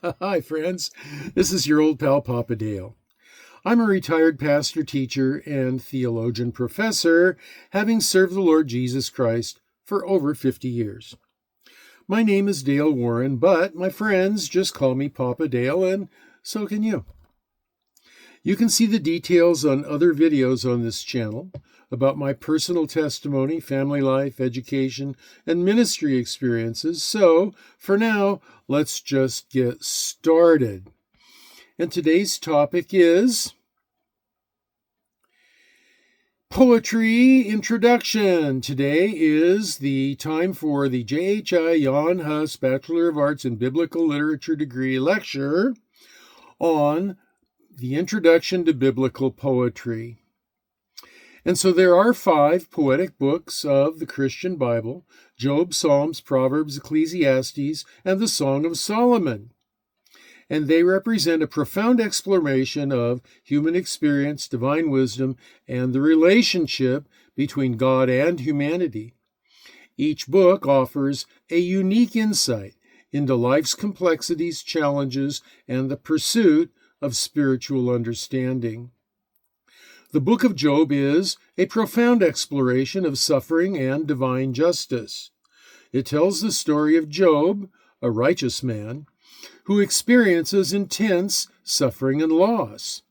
Hi, friends. This is your old pal, Papa Dale. I'm a retired pastor, teacher, and theologian professor, having served the Lord Jesus Christ for over 50 years. My name is Dale Warren, but my friends just call me Papa Dale, and so can you. You can see the details on other videos on this channel about my personal testimony, family life, education, and ministry experiences. So, for now, let's just get started. And today's topic is Poetry Introduction. Today is the time for the JHI Jan Hus Bachelor of Arts in Biblical Literature degree lecture on the Introduction to Biblical Poetry. And so there are 5 poetic books of the Christian Bible: Job, Psalms, Proverbs, Ecclesiastes, and the Song of Solomon. And they represent a profound exploration of human experience, divine wisdom, and the relationship between God and humanity. Each book offers a unique insight into life's complexities, challenges, and the pursuit of spiritual understanding. The book of Job is a profound exploration of suffering and divine justice. It tells the story of Job, a righteous man, who experiences intense suffering and loss.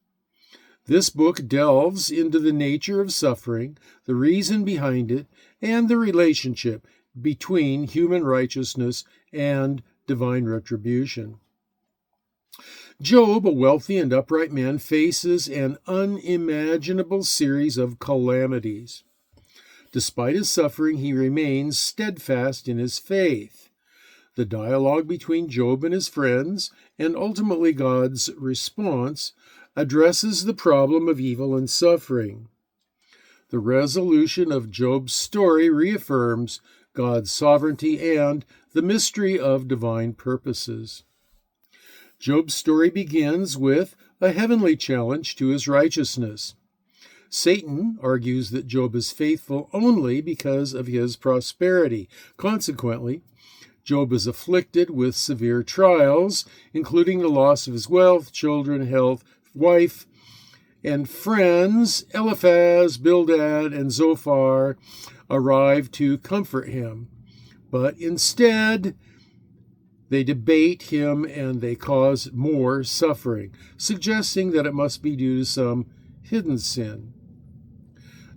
This book delves into the nature of suffering, the reason behind it, and the relationship between human righteousness and divine retribution. Job, a wealthy and upright man, faces an unimaginable series of calamities. Despite his suffering, he remains steadfast in his faith. The dialogue between Job and his friends, and ultimately God's response, addresses the problem of evil and suffering. The resolution of Job's story reaffirms God's sovereignty and the mystery of divine purposes. Job's story begins with a heavenly challenge to his righteousness. Satan argues that Job is faithful only because of his prosperity. Consequently, Job is afflicted with severe trials, including the loss of his wealth, children, health, wife, and friends. Eliphaz, Bildad, and Zophar arrive to comfort him, but instead they debate him and they cause more suffering, suggesting that it must be due to some hidden sin.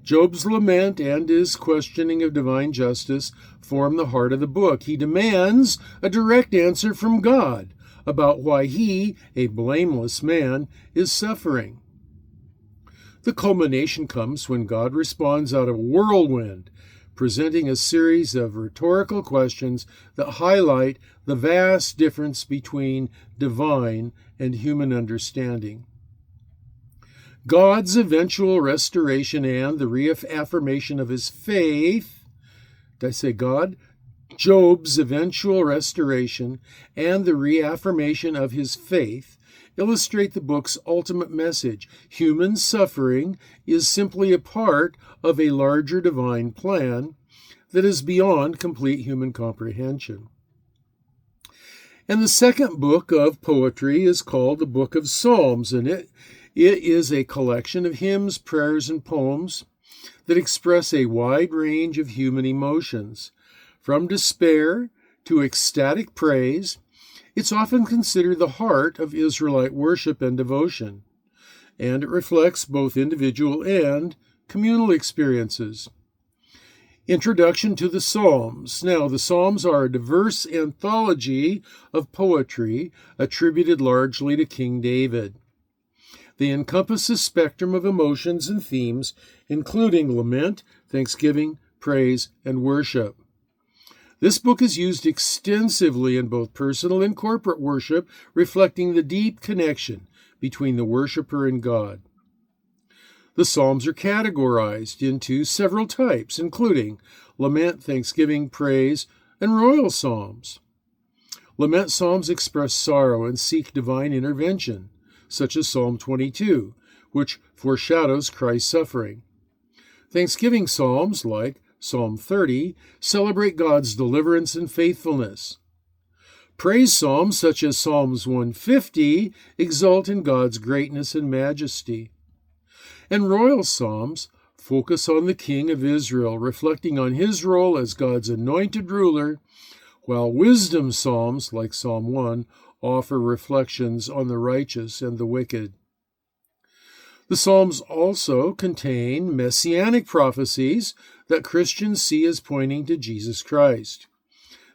Job's lament and his questioning of divine justice form the heart of the book. He demands a direct answer from God about why he, a blameless man, is suffering. The culmination comes when God responds out of a whirlwind, presenting a series of rhetorical questions that highlight the vast difference between divine and human understanding. God's eventual restoration and the reaffirmation of his faith. Did I say God? Job's eventual restoration and the reaffirmation of his faith illustrate the book's ultimate message. Human suffering is simply a part of a larger divine plan that is beyond complete human comprehension. And the second book of poetry is called the Book of Psalms, and it is a collection of hymns, prayers, and poems that express a wide range of human emotions. From despair to ecstatic praise, it's often considered the heart of Israelite worship and devotion, and it reflects both individual and communal experiences. Introduction to the Psalms. Now, the Psalms are a diverse anthology of poetry attributed largely to King David. They encompass a spectrum of emotions and themes, including lament, thanksgiving, praise, and worship. This book is used extensively in both personal and corporate worship, reflecting the deep connection between the worshiper and God. The Psalms are categorized into several types, including lament, thanksgiving, praise, and royal psalms. Lament psalms express sorrow and seek divine intervention, such as Psalm 22, which foreshadows Christ's suffering. Thanksgiving psalms, like Psalm 30, celebrate God's deliverance and faithfulness. Praise psalms, such as Psalms 150, exalt in God's greatness and majesty. And royal psalms focus on the King of Israel, reflecting on his role as God's anointed ruler, while wisdom psalms, like Psalm 1, offer reflections on the righteous and the wicked. The Psalms also contain messianic prophecies that Christians see as pointing to Jesus Christ.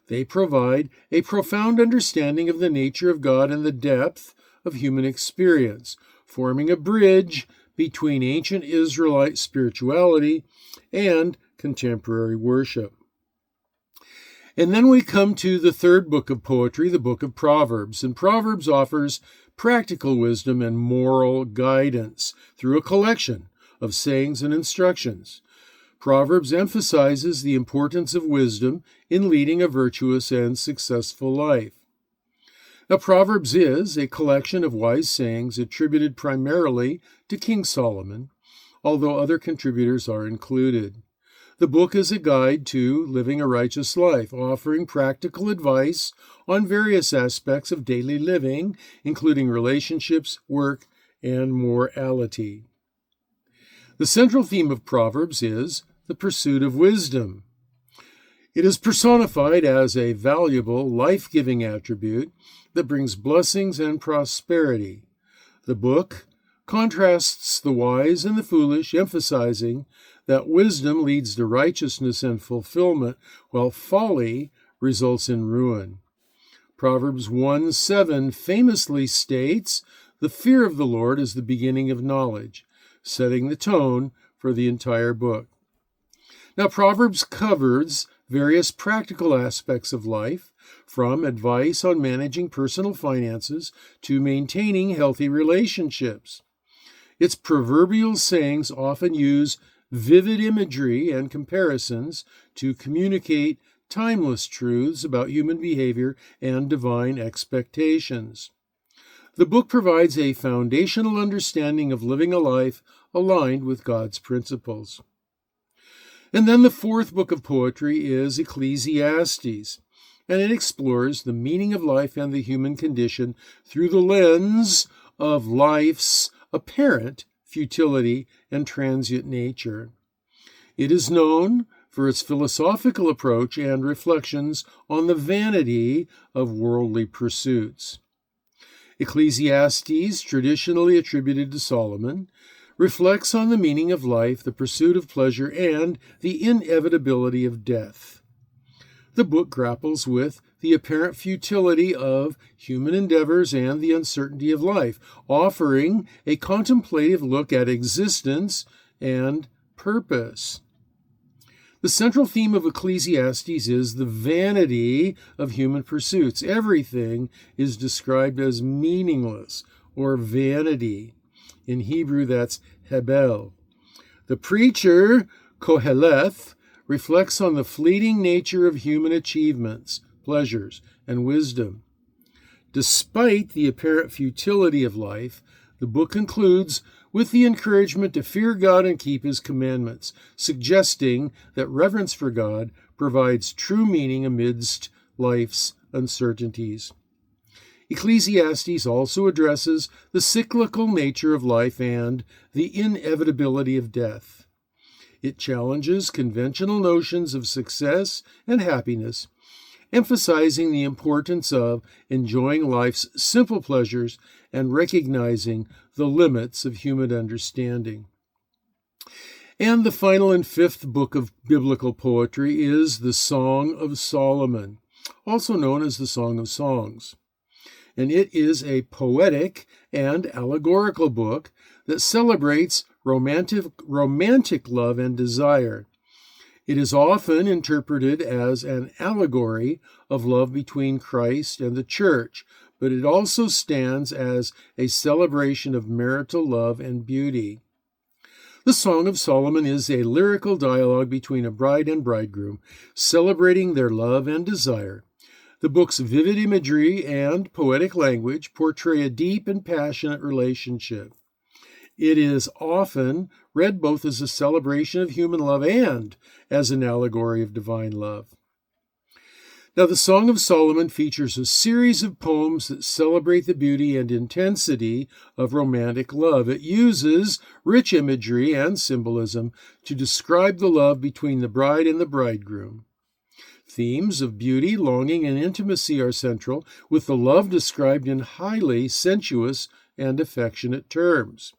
They provide a profound understanding of the nature of God and the depth of human experience, forming a bridge between ancient Israelite spirituality and contemporary worship. And then we come to the third book of poetry, the book of Proverbs. And Proverbs offers practical wisdom and moral guidance through a collection of sayings and instructions. Proverbs emphasizes the importance of wisdom in leading a virtuous and successful life. Now, Proverbs is a collection of wise sayings attributed primarily to King Solomon, although other contributors are included. The book is a guide to living a righteous life, offering practical advice on various aspects of daily living, including relationships, work, and morality. The central theme of Proverbs is the pursuit of wisdom. It is personified as a valuable, life-giving attribute that brings blessings and prosperity. The book contrasts the wise and the foolish, emphasizing that wisdom leads to righteousness and fulfillment, while folly results in ruin. Proverbs 1:7 famously states, "The fear of the Lord is the beginning of knowledge," setting the tone for the entire book. Now, Proverbs covers various practical aspects of life, from advice on managing personal finances to maintaining healthy relationships. Its proverbial sayings often use vivid imagery and comparisons to communicate timeless truths about human behavior and divine expectations. The book provides a foundational understanding of living a life aligned with God's principles. And then the fourth book of poetry is Ecclesiastes, and it explores the meaning of life and the human condition through the lens of life's apparent futility and transient nature. It is known for its philosophical approach and reflections on the vanity of worldly pursuits. Ecclesiastes, traditionally attributed to Solomon, reflects on the meaning of life, the pursuit of pleasure, and the inevitability of death. The book grapples with the apparent futility of human endeavors and the uncertainty of life, offering a contemplative look at existence and purpose. The central theme of Ecclesiastes is the vanity of human pursuits. Everything is described as meaningless or vanity. In Hebrew, that's Hebel. The preacher, Koheleth, reflects on the fleeting nature of human achievements, pleasures, and wisdom. Despite the apparent futility of life, the book concludes with the encouragement to fear God and keep His commandments, suggesting that reverence for God provides true meaning amidst life's uncertainties. Ecclesiastes also addresses the cyclical nature of life and the inevitability of death. It challenges conventional notions of success and happiness, emphasizing the importance of enjoying life's simple pleasures and recognizing the limits of human understanding. And the final and fifth book of biblical poetry is the Song of Solomon, also known as the Song of Songs. And it is a poetic and allegorical book that celebrates romantic love and desire. It is often interpreted as an allegory of love between Christ and the church, but it also stands as a celebration of marital love and beauty. The Song of Solomon is a lyrical dialogue between a bride and bridegroom, celebrating their love and desire. The book's vivid imagery and poetic language portray a deep and passionate relationship. It is often read both as a celebration of human love and as an allegory of divine love. Now, the Song of Solomon features a series of poems that celebrate the beauty and intensity of romantic love. It uses rich imagery and symbolism to describe the love between the bride and the bridegroom. Themes of beauty, longing, and intimacy are central, with the love described in highly sensuous and affectionate terms.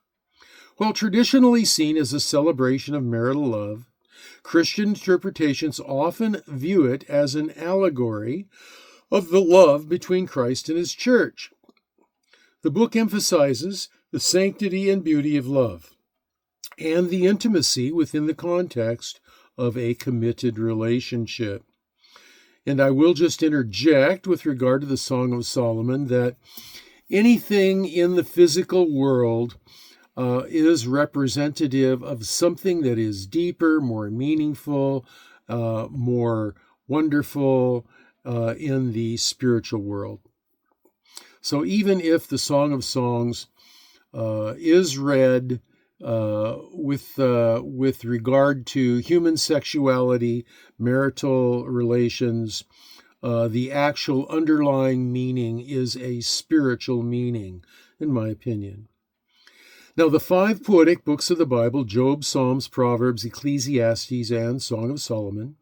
While traditionally seen as a celebration of marital love, Christian interpretations often view it as an allegory of the love between Christ and his church. The book emphasizes the sanctity and beauty of love and the intimacy within the context of a committed relationship. And I will just interject with regard to the Song of Solomon that anything in the physical world is representative of something that is deeper, more meaningful, more wonderful in the spiritual world. So even if the Song of Songs is read with regard to human sexuality, marital relations, the actual underlying meaning is a spiritual meaning, in my opinion. Now, the 5 poetic books of the Bible, Job, Psalms, Proverbs, Ecclesiastes, and Song of Solomon,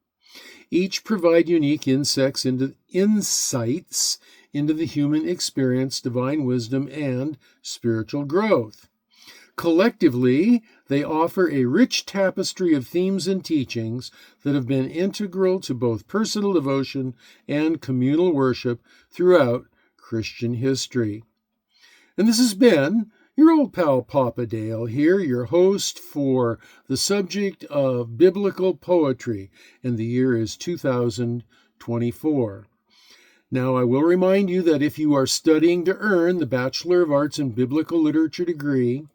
each provide unique insights into the human experience, divine wisdom, and spiritual growth. Collectively, they offer a rich tapestry of themes and teachings that have been integral to both personal devotion and communal worship throughout Christian history. And this has been your old pal Papa Dale here, your host for the subject of biblical poetry, and the year is 2024. Now, I will remind you that if you are studying to earn the Bachelor of Arts in Biblical Literature degree,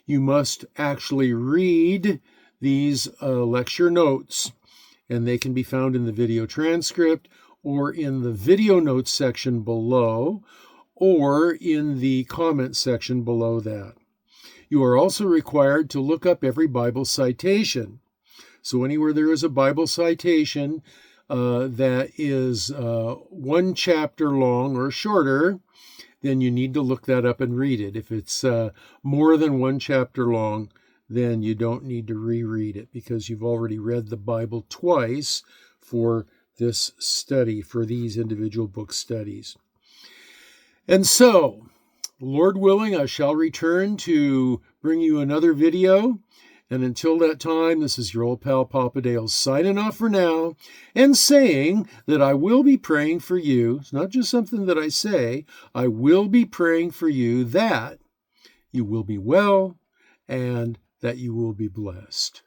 you must actually read these lecture notes, and they can be found in the video transcript or in the video notes section below, or in the comment section below that. You are also required to look up every Bible citation. So anywhere there is a Bible citation that is 1 chapter long or shorter, then you need to look that up and read it. If it's more than 1 chapter long, then you don't need to reread it because you've already read the Bible twice for this study, for these individual book studies. And so, Lord willing, I shall return to bring you another video. And until that time, this is your old pal Papa Dale signing off for now and saying that I will be praying for you. It's not just something that I say. I will be praying for you that you will be well and that you will be blessed.